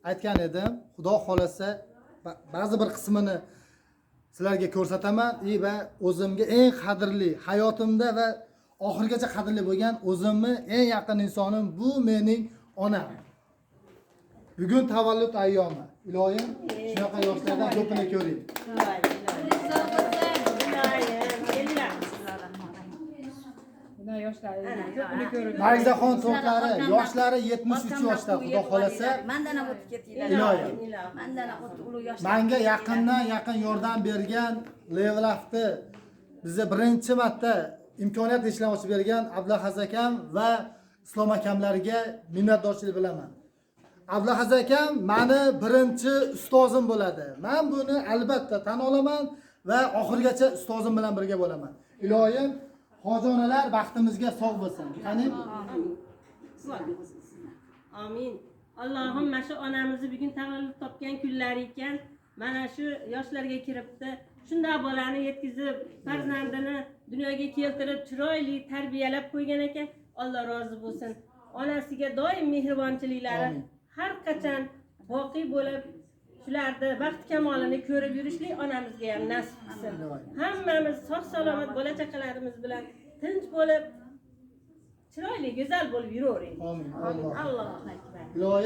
aytgan edim. Xudo xolasa ba'zi bir qismini sizlarga ko'rsataman va o'zimga eng qadrli hayotimda va oxirgacha qadrli bo'lgan o'zimni eng yaqin insonim bu mening onam. Bugun tavallud ayyomi. Iloyim, shunaqa yoshlardan ko'pini ko'ring. Marzaxon to'qlari, yoshlari 73 yoshda, Xudo xolasa. Mendan o'tib ketdilar. Iloyim. Mendan ulug' yoshlar. Menga yaqin yordam bergan Levelafni bizga birinchi marta imkoniyat ishlan ochib bergan Abdulaziz akam va Islom akamlarga minnatdorchilik bilaman. Abdulaziz akam meni birinchi ustozim bo'ladi. Men buni albatta tan olaman va oxirgacha ustozim bilan birga bo'laman. Iloyim, hojonalar baxtimizga sog' bo'lsin. Qani? Amin. Allohim mana shu onamizni bugun tavallud topgan kunlari ekan, mana shu yoshlarga kiribdi. Shunday bolani yetkazib, farzandini dunyoga keltirib, chiroyli tarbiyalab qo'ygan ekan. Alloh rozi bo'lsin. Onasiga doim mehribonchiliklari har qachon boqiy bo'lib, shularni baxt kamolini ko'rib yurishlik onamizga ham nasib qilsin. Hammamiz sog' salomat bola chaqalarimiz bilan tinch bo'lib, chiroyli, go'zal bo'lib yuraveraylik. Amin. Allohu akbar. Iloyim